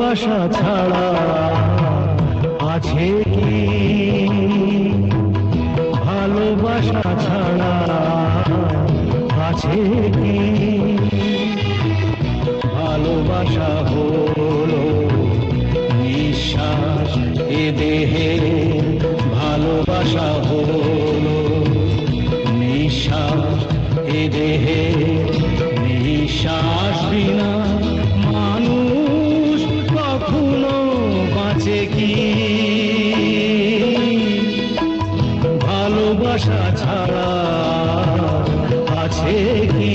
ভালোবাসা ছাড়া আছে কি? ভালোবাসা ছাড়া আছে কি? ভালোবাসা হলো নিঃশ্বাস এ দেহে, ভালোবাসা হলো নিঃশ্বাস এ দেহে। নিঃশ্বাস বিনা মানুষ কখনো বাঁচে কি? ভালোবাসা ছাড়া আছে কি?